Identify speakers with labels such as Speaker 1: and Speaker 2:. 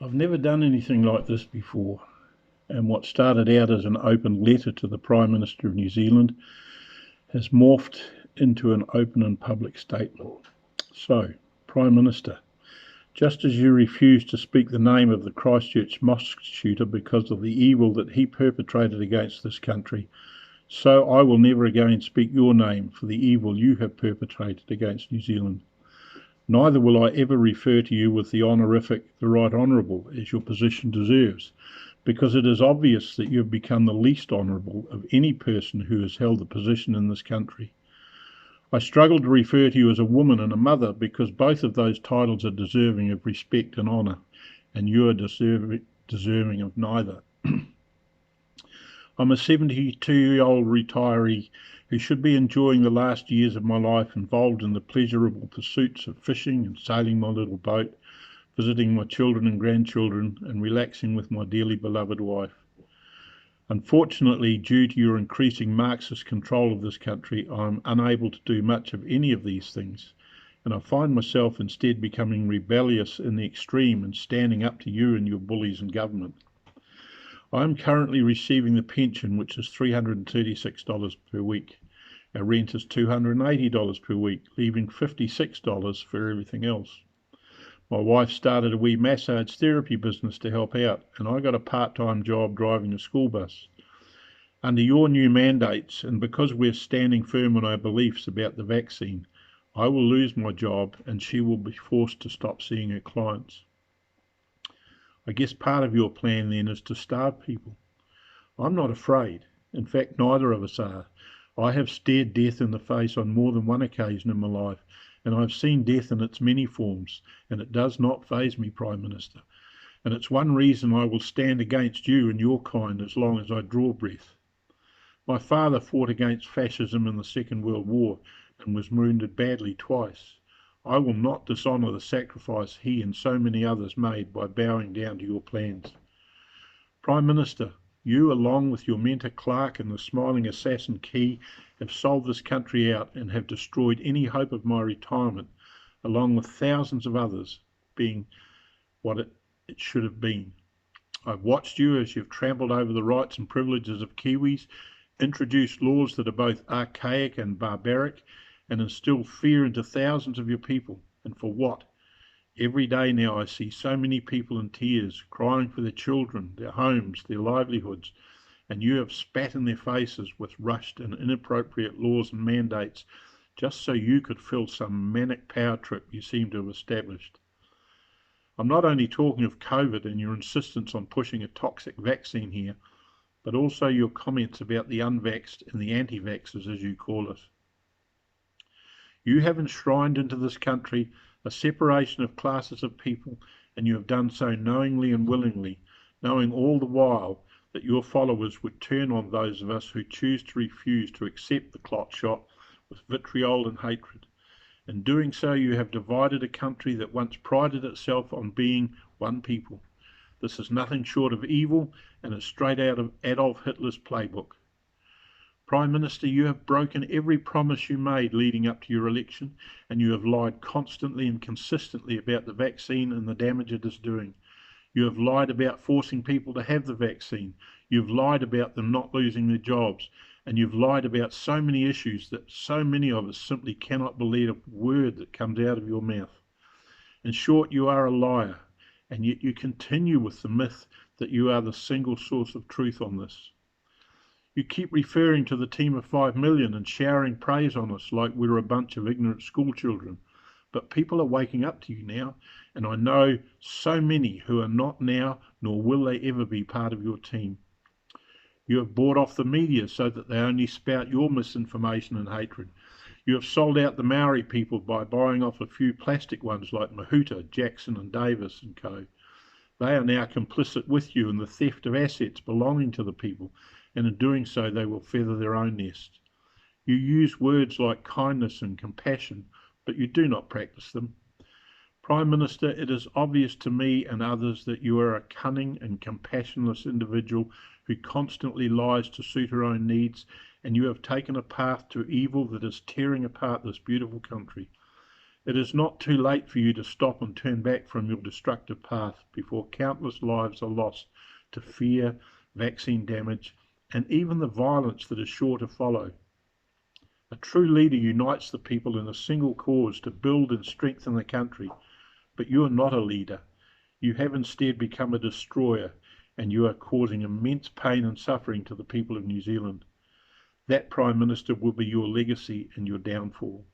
Speaker 1: I've never done anything like this before, and what started out as an open letter to the Prime Minister of New Zealand has morphed into an open and public statement. So, Prime Minister, just as you refused to speak the name of the Christchurch mosque shooter because of the evil that he perpetrated against this country, so I will never again speak your name for the evil you have perpetrated against New Zealand. Neither will I ever refer to you with the honorific, the Right Honourable, as your position deserves, because it is obvious that you have become the least honourable of any person who has held the position in this country. I struggle to refer to you as a woman and a mother because both of those titles are deserving of respect and honour, and you are deserving of neither. I'm a 72-year-old retiree who should be enjoying the last years of my life involved in the pleasurable pursuits of fishing and sailing my little boat, visiting my children and grandchildren, and relaxing with my dearly beloved wife. Unfortunately, due to your increasing Marxist control of this country, I am unable to do much of any of these things, and I find myself instead becoming rebellious in the extreme and standing up to you and your bullies in government. I am currently receiving the pension, which is $336 per week. Our rent is $280 per week, leaving $56 for everything else. My wife started a wee massage therapy business to help out, and I got a part-time job driving a school bus. Under your new mandates, and because we're standing firm on our beliefs about the vaccine, I will lose my job and she will be forced to stop seeing her clients. I guess part of your plan then is to starve people. I'm not afraid. In fact, neither of us are. I have stared death in the face on more than one occasion in my life, and I've seen death in its many forms, and it does not faze me, Prime Minister. And it's one reason I will stand against you and your kind as long as I draw breath. My father fought against fascism in the Second World War and was wounded badly twice. I will not dishonour the sacrifice he and so many others made by bowing down to your plans. Prime Minister, you, along with your mentor Clark and the smiling assassin Key, have sold this country out and have destroyed any hope of my retirement, along with thousands of others, being what it should have been. I've watched you as you've trampled over the rights and privileges of Kiwis, introduced laws that are both archaic and barbaric, and instilled fear into thousands of your people. And for what? Every day now I see so many people in tears, crying for their children, their homes, their livelihoods, and you have spat in their faces with rushed and inappropriate laws and mandates just so you could fill some manic power trip you seem to have established. I'm not only talking of COVID and your insistence on pushing a toxic vaccine here, but also your comments about the unvaxxed and the anti-vaxxers, as you call it. You have enshrined into this country a separation of classes of people, and you have done so knowingly and willingly, knowing all the while that your followers would turn on those of us who choose to refuse to accept the clot shot with vitriol and hatred. In doing so, you have divided a country that once prided itself on being one people. This is nothing short of evil and is straight out of Adolf Hitler's playbook. Prime Minister, you have broken every promise you made leading up to your election, and you have lied constantly and consistently about the vaccine and the damage it is doing. You have lied about forcing people to have the vaccine. You've lied about them not losing their jobs. And you've lied about so many issues that so many of us simply cannot believe a word that comes out of your mouth. In short, you are a liar, and yet you continue with the myth that you are the single source of truth on this. You keep referring to the team of 5 million and showering praise on us like we're a bunch of ignorant schoolchildren. But people are waking up to you now, and I know so many who are not now, nor will they ever be part of your team. You have bought off the media so that they only spout your misinformation and hatred. You have sold out the Maori people by buying off a few plastic ones like Mahuta, Jackson and Davis and co. They are now complicit with you in the theft of assets belonging to the people, and in doing so they will feather their own nest. You use words like kindness and compassion, but you do not practice them. Prime Minister, it is obvious to me and others that you are a cunning and compassionless individual who constantly lies to suit her own needs, and you have taken a path to evil that is tearing apart this beautiful country. It is not too late for you to stop and turn back from your destructive path before countless lives are lost to fear, vaccine damage, and even the violence that is sure to follow. A true leader unites the people in a single cause to build and strengthen the country, but you are not a leader. You have instead become a destroyer, and you are causing immense pain and suffering to the people of New Zealand. That Prime Minister will be your legacy and your downfall.